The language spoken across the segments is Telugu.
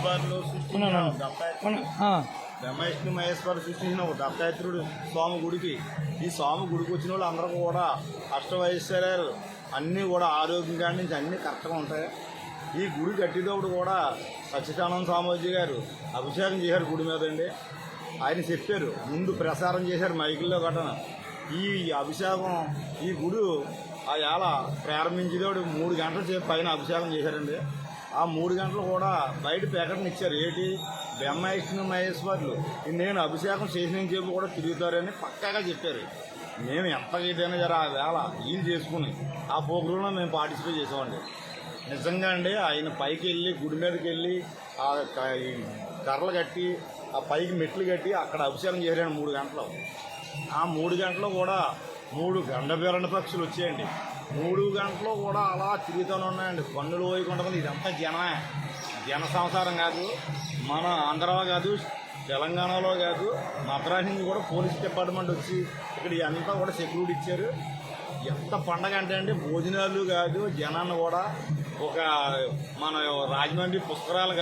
మహేశ్వరులు సృష్టించిన బ్రహ్మవిష్ణు మహేశ్వరులు సృష్టించిన ఒక దత్తాత్రేయుడు స్వామి గుడికి ఈ స్వామి గుడికి వచ్చిన వాళ్ళు అందరూ కూడా అష్టవైశ్వర్యాలు అన్నీ కూడా ఆరోగ్యం కాడి నుంచి అన్నీ కరెక్ట్గా ఉంటాయి. ఈ గుడి కట్టేటప్పుడు కూడా సచ్చిదానంద స్వామీజీ గారు అభిషేకం చేశారు గుడి మీద అండి. ఆయన చెప్పారు, ముందు ప్రసారం చేశారు మైకుల్లో కట్టన. ఈ అభిషేకం ఈ గుడి ఆ ఏళ ప్రారంభించేటప్పుడు 3 గంటల సేపు పైన అభిషేకం చేశారండి. ఆ 3 గంటలు కూడా బయట ప్రకటన ఇచ్చారు, ఏంటి బ్రహ్మవిష్ణు మహేశ్వరులు నేను అభిషేకం చేసిన చెప్పి కూడా తిరుగుతారని పక్కాగా చెప్పారు. మేము ఎంత ఏదైనా జర ఆ వేళ ఈయన చేసుకుని ఆ ప్రోగ్రాంలో మేము పార్టిసిపేట్ చేసామండి. నిజంగా అండి ఆయన పైకి వెళ్ళి గుడి మీదకి వెళ్ళి ఆ కర్రలు కట్టి ఆ పైకి మెట్లు కట్టి అక్కడ అభిషేకం చేశాడు 3 గంటలు. ఆ 3 గంటలు కూడా 3 గండబేరణ పక్షులు వచ్చాయండి. 3 గంటలు కూడా అలా తిరుగుతూనే ఉన్నాయండి. పన్నులు పోయకుండా ఇదంతా జన సంసారం కాదు, మన ఆంధ్రాలో కాదు, తెలంగాణలో కాదు, మద్రాసు నుంచి కూడా పోలీస్ డిపార్ట్మెంట్ వచ్చి ఇక్కడ ఇదంతా కూడా సెక్యూరిటీ ఇచ్చారు. ఎంత పండగ అంటే అండి భోజనాలు కాదు, జనాన్ని కూడా ఒక మన రాజమండ్రి పుష్కరాలు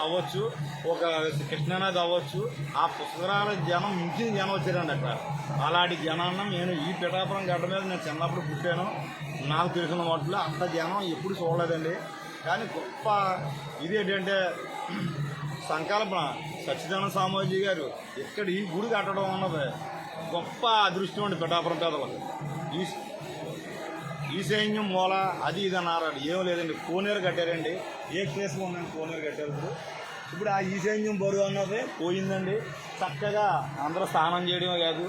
అవ్వచ్చు, ఒక కృష్ణానది అవ్వచ్చు, ఆ పుష్కరాల జనం మించిన జనం వచ్చారండి అక్కడ. అలాంటి జనాన్ని నేను ఈ పిఠాపురం గడ్డ మీద నేను చిన్నప్పుడు పుట్టాను, నాకు తెలిసిన వాటిలో అంత జనం ఎప్పుడు చూడలేదండి. కానీ గొప్ప ఇదేంటంటే సంకల్పన సచ్చిదానంద స్వామీజీ గారు ఇక్కడ ఈ గుడి కట్టడం అన్నది గొప్ప అదృష్టం అండి పిఠాపురం పేదలకు. ఈ సైన్యం మూల అది ఇది అన్నారు, ఏం లేదండి. కోనేరు కట్టారండి, ఏ కేసులో ఉందండి కోనేరు కట్టారు. ఇప్పుడు ఆ ఈ సైన్యం బరువు అన్నది పోయిందండి. చక్కగా అందరూ స్నానం చేయడమే కాదు,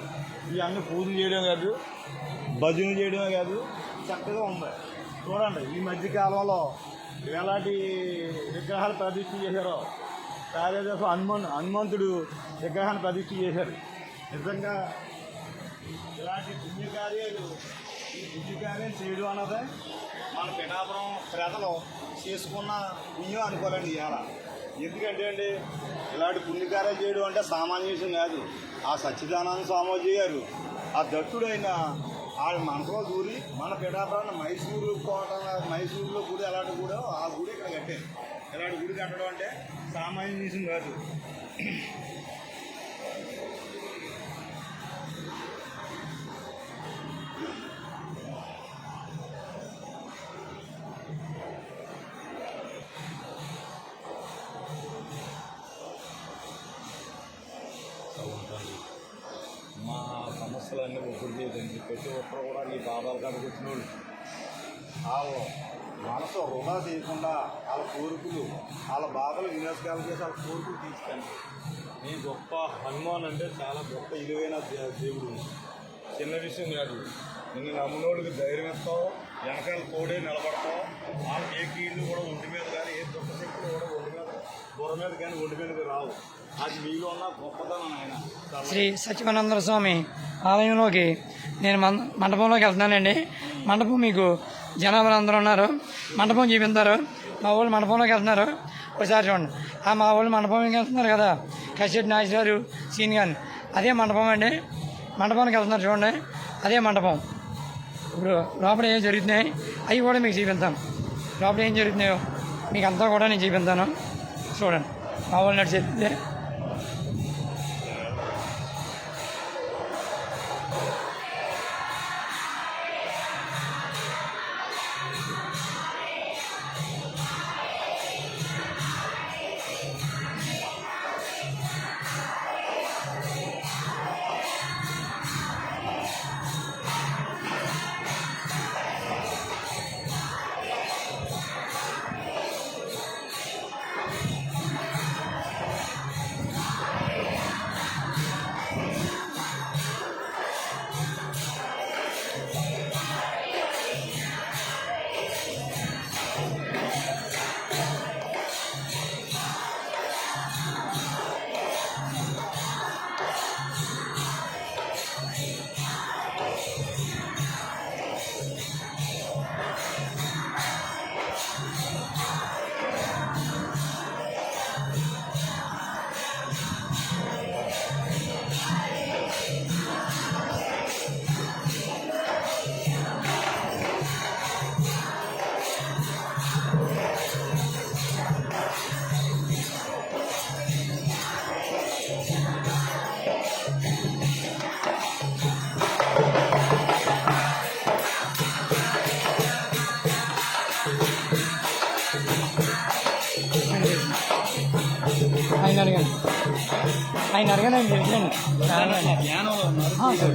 ఇవన్నీ పూజలు చేయడమే కాదు, భజనలు చేయడమే కాదు, చక్కగా ఉంది. చూడండి ఈ మధ్యకాలంలో ఎలాంటి విగ్రహాలు ప్రతిష్ఠ చేశారో, కార్యదర్శి హనుమంతుడు విగ్రహాన్ని ప్రతిష్ఠ చేశారు. నిజంగా ఇలాంటి పుణ్యకార్యాలు ఈ పుణ్యకార్యం చేయడం అన్నదే మన పిఠాపురం ప్రజలు చేసుకున్న పుణ్యం అనుకోలేండి ఇవాళ. ఎందుకంటే అండి ఇలాంటి పుణ్యకార్యాలు చేయడం అంటే సామాన్య విషయం కాదు. ఆ సచ్చిదానంద స్వామీజీ గారు ఆ దత్తుడైన ఆ మనసులో దూరి మన పిఠాపురాన్ని మైసూరులో గుడి ఎలాంటి గుడో ఆ గుడి ఇక్కడ కట్టారు. ఇలాంటి గుడి కట్టడం అంటే సామాన్య విషయం కాదు. మా సమస్యలన్నీ ఒప్పుడు చేయదండి. ప్రతి ఒక్కరు కూడా నీ పాదాల కాడికి వచ్చిన వాళ్ళు వాళ్ళ మనసు వృధా చేయకుండా వాళ్ళ కోరికలు వాళ్ళ బాధలు వినాశకాలు చేసి వాళ్ళ కోరికలు తీసుకెళ్ళి నీ గొప్ప హనుమాన్ అంటే చాలా గొప్ప విలువైన దేవుడు. చిన్న విషయం కాదు. నిన్ను నమ్మునోళ్ళకి ధైర్యం ఇస్తావు, వెనకాల తోడే నిలబడతావు. వాళ్ళకి ఏ కీళ్ళు కూడా ఒంటి మీద కానీ ఏ దుఃఖ శక్తులు కూడా ఒంటి మీద బుర్ర మీద కానీ ఒంటి మీదకి రావు. అది మీలో ఉన్న గొప్పతనం. ఆయన శ్రీ సచ్చిదానంద స్వామి ఆలయంలోకి నేను మండపంలోకి వెళ్తున్నానండి. మండపం మీకు జనాభా అందరూ ఉన్నారు, మండపం చూపిస్తారు. మా వాళ్ళు మండపంలోకి వెళ్తున్నారు, ఒకసారి చూడండి. ఆ మా వాళ్ళు మండపంలోకి వెళ్తున్నారు కదా, కసిరెడ్డి నాగేష్ గారు సీన్ గారు, అదే మండపం అండి. మండపానికి వెళ్తున్నారు చూడండి, అదే మండపం. ఇప్పుడు లోపల ఏం జరుగుతున్నాయి అవి కూడా మీకు చూపిస్తాను. లోపల ఏం జరుగుతున్నాయో మీకు అంతా కూడా నేను చూపిస్తాను. చూడండి మా వాళ్ళు నడిచేస్తే ఆయన అడగండి ఆయన అడగండి ఆయన చెప్పండి ధ్యానంలో ఉన్నారు సరే